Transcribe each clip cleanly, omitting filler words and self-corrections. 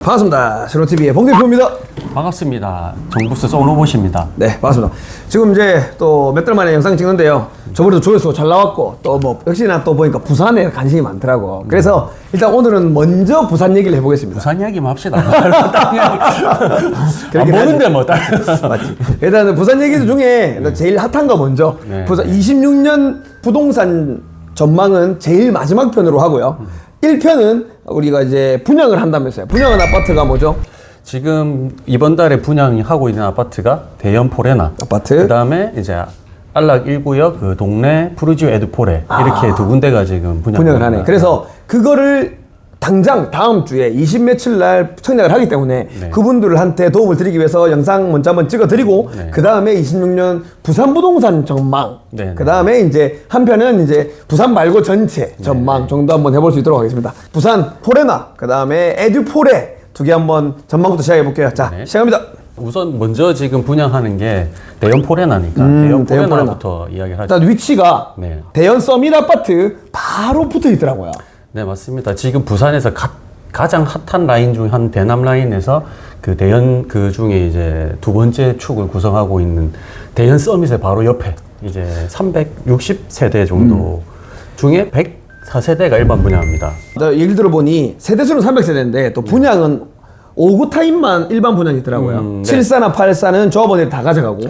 반갑습니다. 신호TV의 봉 대표입니다. 반갑습니다. 정부스 쏘노봇입니다. 네, 반갑습니다. 지금 이제 또 몇 달 만에 영상 찍는데요. 저번에도 조회수가 잘 나왔고, 또 뭐, 역시나 또 보니까 부산에 관심이 많더라고. 그래서 일단 오늘은 먼저 부산 얘기를 해보겠습니다. 부산 이야기만 합시다. 딴 이야기. 안 보는데 뭐, 맞지. 일단 부산 얘기 중에 제일 핫한 거 먼저. 네. 부산 26년 부동산 전망은 제일 마지막 편으로 하고요. 1편은 우리가 이제 분양을 한다면서요. 분양한 아파트가 뭐죠? 지금 이번 달에 분양하고 있는 아파트가 대연 포레나. 아파트. 그 다음에 이제 안락 1구역 그 동네 푸르지오 에드포레. 이렇게 두 군데가 지금 분양을 하네. 그래서 그거를 당장 다음 주에 20 며칠 날 청약을 하기 때문에 네. 그분들한테 도움을 드리기 위해서 영상 먼저 한번 찍어 드리고 네. 그 다음에 26년 부산 부동산 전망 네. 그 다음에 이제 한편은 이제 부산 말고 전체 전망 정도 한번 해볼 수 있도록 하겠습니다. 부산 포레나 그 다음에 에듀포레 두 개 한번 전망부터 시작해 볼게요. 자, 네. 시작합니다. 우선 먼저 지금 분양하는 게 대연 포레나니까 대연 포레나부터 이야기를 하죠. 일단 위치가 네. 대연 서밋 아파트 바로 붙어 있더라고요. 네, 맞습니다. 지금 부산에서 가장 핫한 라인 중 한 대남 라인에서 그 대연 그 중에 이제 두 번째 축을 구성하고 있는 대연 서밋의 바로 옆에 이제 360세대 정도 중에 104세대가 일반 분양합니다. 예를 들어보니 세대수는 300세대인데 또 분양은 5구 타입만 일반 분양이 있더라고요. 네. 74나 84는 조합원들이 다 가져가고.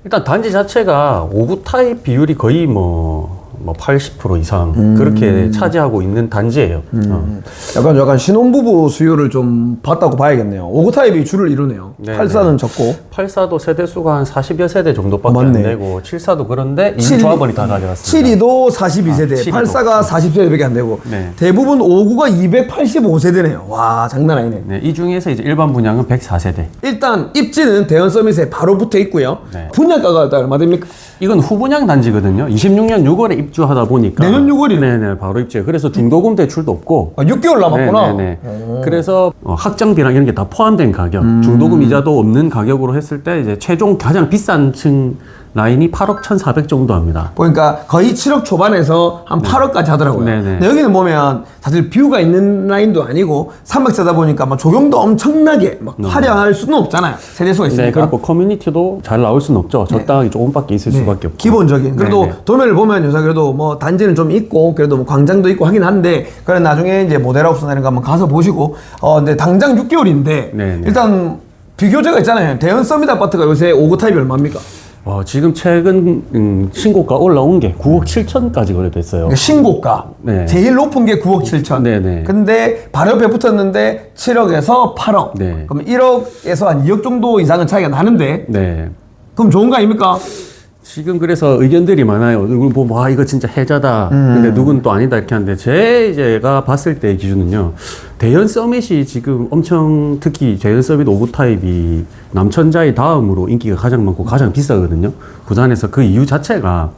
일단 단지 자체가 5구 타입 비율이 거의 뭐 80% 이상 그렇게 차지하고 있는 단지예요. 약간 신혼부부 수요를 좀 봤다고 봐야겠네요. 5구 타입이 줄을 이루네요. 네, 84는 적고. 84도 세대수가 한 40여 세대 정도밖에 맞네. 안 되고 74도 그런데 이 조합원이 다 가져갔습니다. 72도 42세대, 72도. 84가 40세대밖에 안 되고. 네. 대부분 5구가 285세대네요. 와, 장난 아니네. 네, 이 중에서 이제 일반 분양은 104세대. 일단 입지는 대연 서밋에 바로 붙어 있고요. 네. 분양가가 얼마 됩니까? 이건 후분양 단지거든요. 26년 6월에 입주하다 보니까 내년 6월이네. 네네, 바로 입주해. 그래서 중도금 대출도 없고. 6개월 남았구나. 네네네. 그래서 학장비랑 이런 게 다 포함된 가격, 중도금 이자도 없는 가격으로 했을 때 이제 최종 가장 비싼 층 라인이 8억 1,400 정도 합니다. 보니까 거의 7억 초반에서 한 8억까지 하더라고요. 네네. 근데 여기는 보면 사실 뷰가 있는 라인도 아니고 300세다 보니까 막 조경도 엄청나게 막 화려할 수는 없잖아요. 세대수가 있으니까. 네, 그리고 커뮤니티도 잘 나올 수는 없죠. 적당히 조금밖에 있을 수밖에 없고. 기본적인. 그래도 네네. 도면을 보면 요새 그래도 뭐 단지는 좀 있고 그래도 뭐 광장도 있고 하긴 한데 그래 나중에 이제 모델하우스나 이런 거 한번 가서 보시고 근데 당장 6개월인데 네네. 일단 비교제가 있잖아요. 대연 서밋 아파트가 요새 5구 타입이 얼마입니까? 지금 최근 신고가 올라온 게 9억 7천까지 거래됐어요. 그러니까 신고가 네. 제일 높은 게 9억 7천. 네네. 근데 바로 옆에 붙었는데 7억에서 8억. 네. 그럼 1억에서 한 2억 정도 이상은 차이가 나는데 네. 그럼 좋은 거 아닙니까? 지금 그래서 의견들이 많아요. 누굴 보면 와 이거 진짜 해자다. 근데 누군 또 아니다 이렇게 하는데 제가 봤을 때 기준은요. 대연 서밋이 지금 엄청 특히 대연 서밋 5구 타입이 남천자의 다음으로 인기가 가장 많고 가장 비싸거든요. 부산에서 그 이유 자체가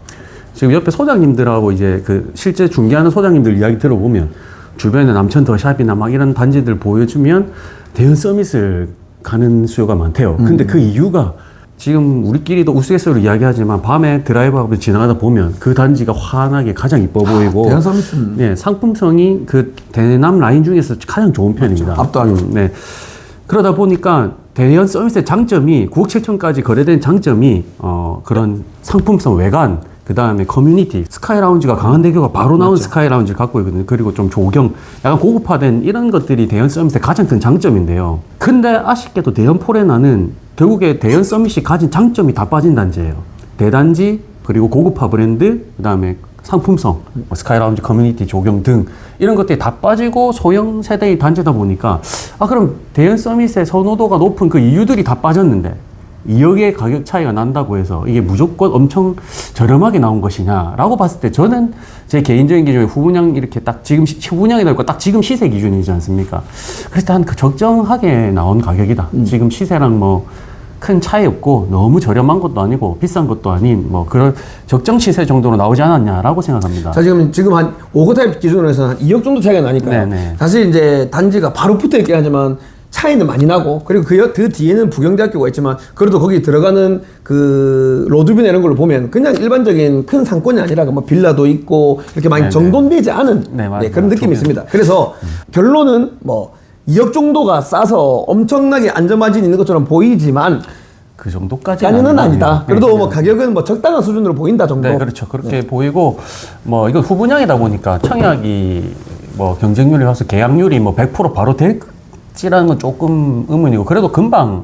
지금 옆에 소장님들하고 이제 그 실제 중개하는 소장님들 이야기 들어보면 주변에 남천 더샵이나 막 이런 단지들 보여주면 대연 서밋을 가는 수요가 많대요. 근데 그 이유가 지금 우리끼리도 우스갯소리로 이야기하지만 밤에 드라이브하고 지나가다 보면 그 단지가 환하게 가장 이뻐 보이고 대연 서밋은 네, 상품성이 그 대남 라인 중에서 가장 좋은 편입니다. 압도하죠. 네. 그러다 보니까 대연 서밋의 장점이 9억 7천까지 거래된 장점이 그런 상품성 외관 그 다음에 커뮤니티, 스카이 라운지가 강한대교가 바로 나온 스카이 라운지를 갖고 있거든요. 그리고 좀 조경, 약간 고급화된 이런 것들이 대연 서밋의 가장 큰 장점인데요. 근데 아쉽게도 대연 포레나는 결국에 대연 서밋이 가진 장점이 다 빠진 단지예요. 대단지, 그리고 고급화 브랜드, 그 다음에 상품성, 스카이 라운지, 커뮤니티, 조경 등 이런 것들이 다 빠지고 소형 세대의 단지다 보니까 그럼 대연 서밋의 선호도가 높은 그 이유들이 다 빠졌는데 2억의 가격 차이가 난다고 해서 이게 무조건 엄청 저렴하게 나온 것이냐라고 봤을 때 저는 제 개인적인 기준에 후분양 이렇게 딱 지금 후분양이 나올 거 딱 지금 시세 기준이지 않습니까? 그래서 한 그 적정하게 나온 가격이다. 지금 시세랑 뭐 큰 차이 없고 너무 저렴한 것도 아니고 비싼 것도 아닌 뭐 그런 적정 시세 정도로 나오지 않았냐라고 생각합니다. 자, 지금 한 5구 타입 기준으로 해서 한 2억 정도 차이가 나니까요. 네네. 사실 이제 단지가 바로 붙어 있긴 하지만 차이는 많이 나고 그리고 그 뒤에는 부경대학교가 있지만 그래도 거기 들어가는 그 로드뷰나 이런 걸 보면 그냥 일반적인 큰 상권이 아니라 뭐 빌라도 있고 이렇게 많이 네네. 정돈되지 않은 네, 맞아요. 그런 느낌이 있습니다. 그래서 결론은 뭐 2억 정도가 싸서 엄청나게 안전마진이 있는 것처럼 보이지만 그 정도까지는 까지는 아니거든요. 아니다. 네, 그래도 뭐 가격은 뭐 적당한 수준으로 보인다 정도. 네, 그렇죠. 그렇게 보이고, 뭐, 이건 후분양이다 보니까 청약이 뭐 경쟁률이 와서 계약률이 뭐 100% 바로 될지라는 건 조금 의문이고, 그래도 금방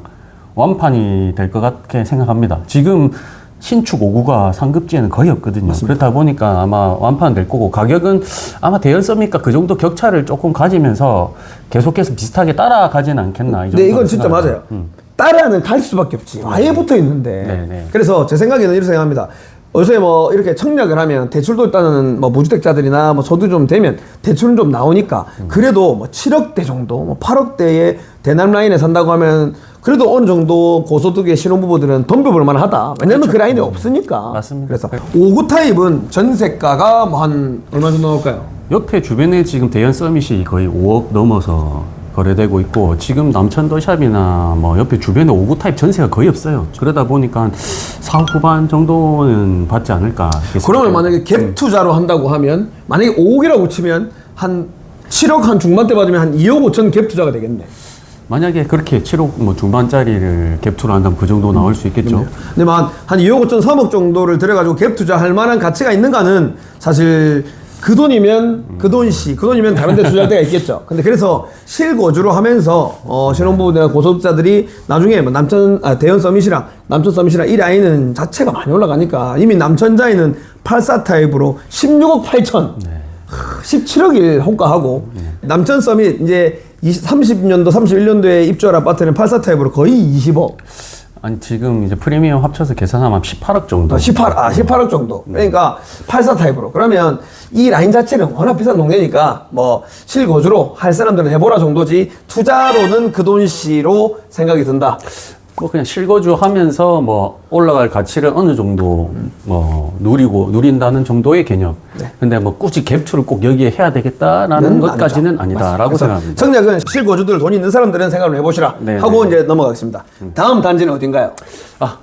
완판이 될 것 같게 생각합니다. 지금 신축 5구가 상급지에는 거의 없거든요. 그렇다 보니까 아마 완판 될 거고, 가격은 아마 대연 썸이니까 그 정도 격차를 조금 가지면서 계속해서 비슷하게 따라가지는 않겠나. 이 네, 이건 정도로 진짜 생각합니다. 맞아요. 따라는 갈 수밖에 없지. 아예 붙어 있는데. 네, 네. 그래서 제 생각에는 이렇게 생각합니다. 요새 뭐 이렇게 청약을 하면 대출도 일단은 뭐 무주택자들이나 뭐 소득 좀 되면 대출은 좀 나오니까 그래도 뭐 7억대 정도, 뭐 8억대의 대남 라인에 산다고 하면 그래도 어느 정도 고소득의 신혼부부들은 덤벼볼 만하다. 왜냐면 그 라인이 없으니까. 맞습니다. 그래서 5구 타입은 전세가가 뭐 한 얼마 정도 나올까요? 옆에 주변에 지금 대연 서밋이 거의 5억 넘어서 거래되고 있고, 지금 남천도샵이나 뭐 옆에 주변에 5구 타입 전세가 거의 없어요. 그러다 보니까 4억 후반 정도는 받지 않을까. 그러면 만약에 갭 투자로 한다고 하면 만약에 5억이라고 치면 한 7억 한 중반대 받으면 한 2억 5천 갭 투자가 되겠네. 만약에 그렇게 7억 뭐 중반짜리를 갭투로 한다면 그 정도 나올 수 있겠죠. 근데 한 2억 5천 3억 정도를 들여가지고 갭 투자할 만한 가치가 있는가는 사실 그 돈이면 그 돈이면 다른 데 투자할 때가 있겠죠. 근데 그래서 실거주로 하면서 신혼부부나 고소득자들이 나중에 뭐 대연 서밋이랑 남천 서밋이랑 이 라인은 자체가 많이 올라가니까 이미 남천자에는 84 타입으로 16억 8천 17억일 호가하고 남천 서밋 이제 30년도 31년도에 입주할 아파트는 84 타입으로 거의 20억. 아니 지금 이제 프리미엄 합쳐서 계산하면 18억 정도. 18억 정도. 그러니까 84 타입으로. 그러면 이 라인 자체는 워낙 비싼 동네니까 뭐 실거주로 할 사람들은 해보라 정도지 투자로는 그 돈시로 생각이 든다. 뭐 그냥 실거주 하면서 뭐 올라갈 가치를 어느 정도 뭐 누린다는 정도의 개념. 네. 근데 뭐 굳이 갭투를 꼭 여기에 해야 되겠다라는 것까지는 아니다라고 생각합니다. 청약은 실거주들 돈 있는 사람들은 생각을 해보시라 네, 하고 네. 이제 넘어가겠습니다. 다음 단지는 어딘가요?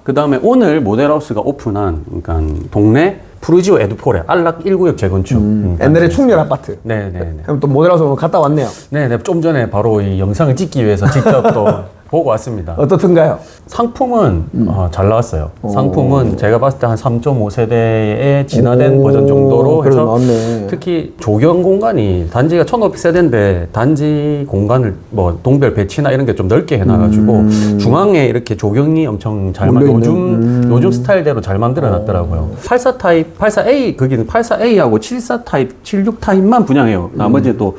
그 다음에 오늘 모델하우스가 오픈한, 그러니까 동네 푸르지오 에드폴에 안락 1구역 재건축. 옛날에 충렬 아파트. 네네네. 그럼 또 모델하우스 오늘 갔다 왔네요. 네네. 좀 전에 바로 이 영상을 찍기 위해서 직접 또 보고 왔습니다. 어떻든가요? 상품은 잘 나왔어요. 상품은 제가 봤을 때 한 3.5세대의 진화된 버전 정도로 그래도 해서 나왔네. 특히 조경 공간이 단지가 1500세대인데 단지 공간을 뭐 동별 배치나 이런 게 좀 넓게 해놔가지고 중앙에 이렇게 조경이 엄청 잘 요즘 스타일대로 잘 만들어 놨더라고요. 84 타입, 84A 거기는 84A하고 74 타입, 76 타입만 분양해요. 나머지 또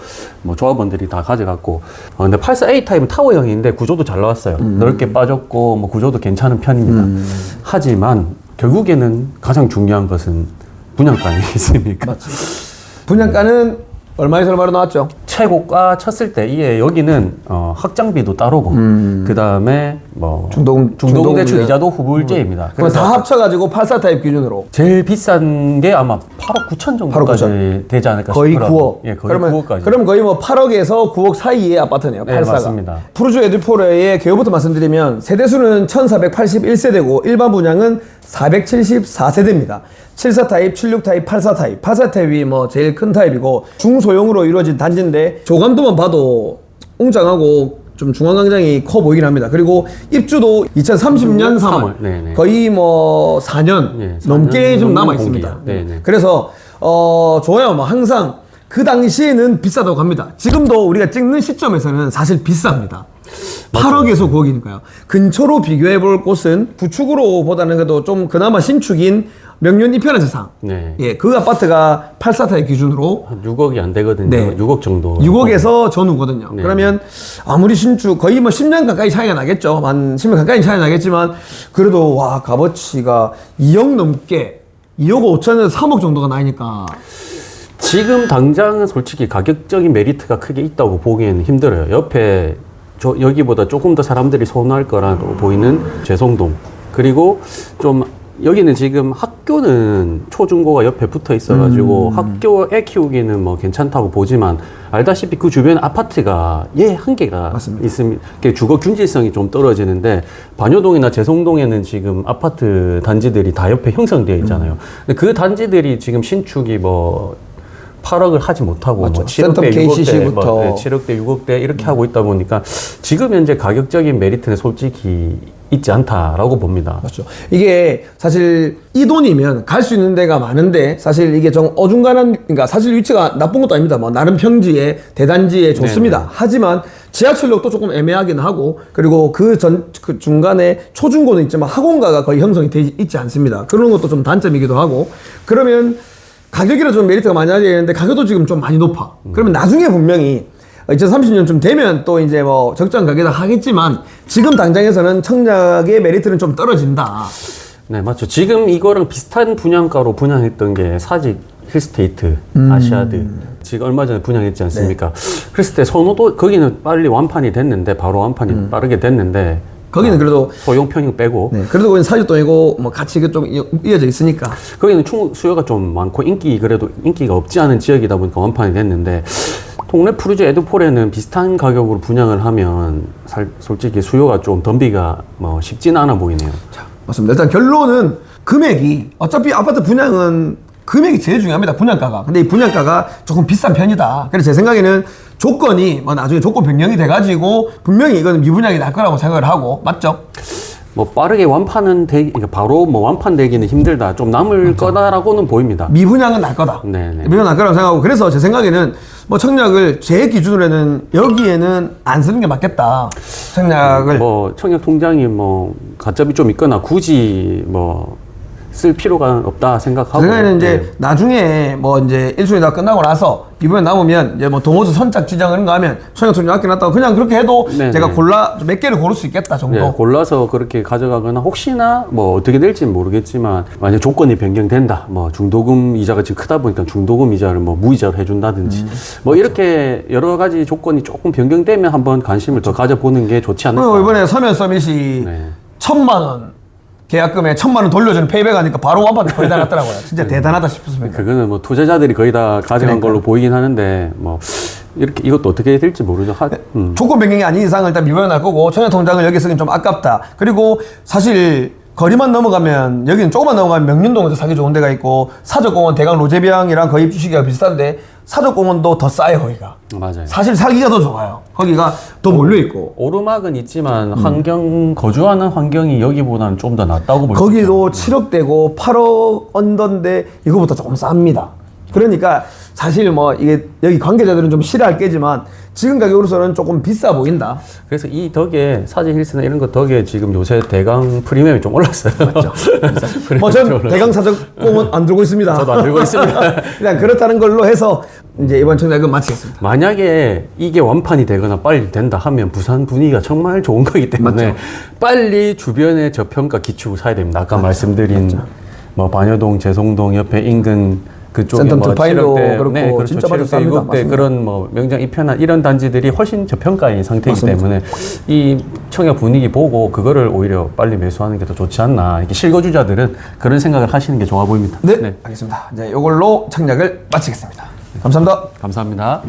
뭐 조합원들이 다 가져갔고. 근데 84A 타입은 타워형인데 구조도 잘 나왔어요. 넓게 빠졌고 뭐 구조도 괜찮은 편입니다. 하지만 결국에는 가장 중요한 것은 분양가 아니겠습니까? 맞지. 분양가는 얼마에서 얼마로 나왔죠? 최고가 쳤을 때 이게 여기는 확장비도 따로고 그 다음에 뭐 중도금대출 이자도 후불제입니다. 그럼 다 합쳐가지고 84 타입 기준으로 제일 비싼 게 아마 8억 9천 정도까지 되지 않을까 거의 싶어요. 9억. 예, 거의 9억까지. 그럼 거의 뭐 8억에서 9억 사이의 아파트네요. 네, 84가. 맞습니다. 푸르주 에드포레의 개요부터 말씀드리면 세대수는 1181세대고 일반 분양은 474세대입니다. 74 타입, 76 타입, 84 타입. 84 타입이 뭐 제일 큰 타입이고 중소형으로 이루어진 단지인데 조감도만 봐도 웅장하고 좀 중앙광장이 커 보이긴 합니다. 그리고 입주도 2030년 3월 네네. 거의 뭐 4년 네, 4년 넘게 좀 남아 공기예요. 있습니다. 네네. 그래서 좋아요. 뭐 항상 그 당시에는 비싸다고 합니다. 지금도 우리가 찍는 시점에서는 사실 비쌉니다. 8억에서 9억이니까요. 근처로 비교해 볼 곳은 구축으로 보다는 그래도 좀 그나마 신축인 명륜 이편한 세상. 네. 예, 그 아파트가 84타입 기준으로 한 6억이 안 되거든요. 네. 6억 정도. 6억에서 전후거든요. 네. 그러면 아무리 신축 거의 뭐 10년 가까이 차이가 나겠죠. 한 10년 가까이 차이가 나겠지만 그래도 와 값어치가 2억 넘게 2억 5천에서 3억 정도가 나니까 지금 당장은 솔직히 가격적인 메리트가 크게 있다고 보기에는 힘들어요. 옆에 여기보다 조금 더 사람들이 선호할 거라고 보이는 죄송동. 그리고 좀 여기는 지금 학교는 초중고가 옆에 붙어 있어가지고 학교에 키우기는 뭐 괜찮다고 보지만 알다시피 그 주변 아파트가 한계가 맞습니다. 있습니다. 주거 균질성이 좀 떨어지는데 반여동이나 재송동에는 지금 아파트 단지들이 다 옆에 형성되어 있잖아요. 근데 그 단지들이 지금 신축이 뭐 8억을 하지 못하고 맞죠. 뭐 7억대, 센텀 6억대, KCC 부터. 7억대, 6억대 이렇게 하고 있다 보니까 지금 현재 가격적인 메리트는 솔직히 있지 않다라고 봅니다. 맞죠. 이게 사실 이 돈이면 갈 수 있는 데가 많은데 사실 이게 좀 어중간한, 그러니까 사실 위치가 나쁜 것도 아닙니다. 뭐 나름 평지에 대단지에 좋습니다. 네네. 하지만 지하철역도 조금 애매하긴 하고, 그리고 그 중간에 초중고는 있지만 학원가가 거의 형성이 돼 있지 않습니다. 그런 것도 좀 단점이기도 하고, 그러면 가격이라 좀 메리트가 많이 하게 되는데 가격도 지금 좀 많이 높아. 그러면 나중에 분명히 2030년쯤 되면 또 이제 뭐 적정 가격이다 하겠지만 지금 당장에서는 청약의 메리트는 좀 떨어진다. 네, 맞죠. 지금 이거랑 비슷한 분양가로 분양했던 게 사직 힐스테이트 아시아드. 지금 얼마 전에 분양했지 않습니까? 그랬을 때 선호도 거기는 빨리 완판이 됐는데 바로 완판이 빠르게 됐는데 거기는 그래도 소형 평형 빼고 네, 그래도 거기는 사주돈이고 뭐 같이 좀 이어져 있으니까. 거기는 수요가 좀 많고 그래도 인기가 없지 않은 지역이다 보니까 완판이 됐는데 동네 푸르즈 에드폴에는 비슷한 가격으로 분양을 하면 솔직히 수요가 좀 덤비가 뭐 쉽지는 않아 보이네요. 자, 맞습니다. 일단 결론은 금액이, 어차피 아파트 분양은 금액이 제일 중요합니다. 분양가가. 근데 이 분양가가 조금 비싼 편이다. 그래서 제 생각에는 조건이 뭐 나중에 조건 변경이 돼가지고 분명히 이거는 미분양이 날 거라고 생각을 하고, 맞죠? 뭐 빠르게 완판은 그러니까 바로 뭐 완판되기는 힘들다. 좀 남을 거다라고는 보입니다. 미분양은 날 거다. 네네. 미분양 날 거라고 생각하고, 그래서 제 생각에는 뭐 청약을 제 기준으로는 여기에는 안 쓰는 게 맞겠다. 청약을. 뭐 청약 통장이 뭐 가점이 좀 있거나 굳이 뭐 쓸 필요가 없다 생각하고. 제 생각에는 이제 네. 나중에 뭐 이제 1순위 다 끝나고 나서 미분양 남으면 이제 뭐 동호수 선착 지정 이런 거 하면 청약 통장 아껴놨다고 그냥 그렇게 해도 네네. 제가 몇 개를 고를 수 있겠다 정도. 네, 골라서 그렇게 가져가거나 혹시나 뭐 어떻게 될지는 모르겠지만 만약 조건이 변경된다, 뭐 중도금 이자가 지금 크다 보니까 중도금 이자를 뭐 무이자로 해준다든지 뭐 이렇게 여러 가지 조건이 조금 변경되면 한번 관심을 더 가져보는 게 좋지 않을까. 그리고 이번에 서면 서밋이 네. 1,000만 원 계약금에 1,000만 원 돌려주는 페이백 하니까 바로 완판 거의 다 났더라고요. 진짜 대단하다 싶었습니다. 그거는 뭐 투자자들이 거의 다 가져간 걸로 보이긴 하는데 뭐 이렇게 이것도 어떻게 될지 모르죠. 조건 변경이 아닌 이상은 일단 미분양 날 거고, 청약 통장을 여기 쓰긴 좀 아깝다. 그리고 사실 거리만 넘어가면, 여기는 조금만 넘어가면 명륜동에서 사기 좋은 데가 있고, 사적공원 대강 로제비앙이랑 거의 주시기가 비슷한데 사적공원도 더 싸요. 거기가 맞아요. 사실 사기가 더 좋아요. 거기가 더 몰려 있고. 오르막은 있지만 거주하는 환경이 여기보다는 좀 더 낫다고 볼 수 있죠. 거기도 7억대고 8억 언더인데 이거보다 조금 쌉니다. 그러니까 사실 뭐 이게 여기 관계자들은 좀 싫어할 게지만 지금 가격으로서는 조금 비싸 보인다. 그래서 이 덕에 사직 힐스나 이런 거 덕에 지금 요새 대강 프리미엄이 좀 올랐어요. 뭐 전 대강 사적공원 안 들고 있습니다. 저도 안 들고 있습니다. 그냥 그렇다는 걸로 해서 이제 이번 청약은 마치겠습니다. 만약에 이게 완판이 되거나 빨리 된다 하면 부산 분위기가 정말 좋은 거기 때문에 맞죠. 빨리 주변에 저평가 기축을 사야 됩니다. 아까 말씀드린 뭐 반여동, 재송동 옆에 인근 그쪽에 센텀 뭐 두파인도 7억대, 그렇고 네, 그렇죠. 진짜 많이 7억대, 쌉니다. 6억대 맞습니다. 그런 뭐 명장 이편한 이런 단지들이 훨씬 저평가인 상태이기 맞습니다. 때문에 이 청약 분위기 보고 그거를 오히려 빨리 매수하는 게 더 좋지 않나. 이렇게 실거주자들은 그런 생각을 하시는 게 좋아 보입니다. 네, 알겠습니다. 이제 이걸로 청약을 마치겠습니다. 감사합니다. 감사합니다.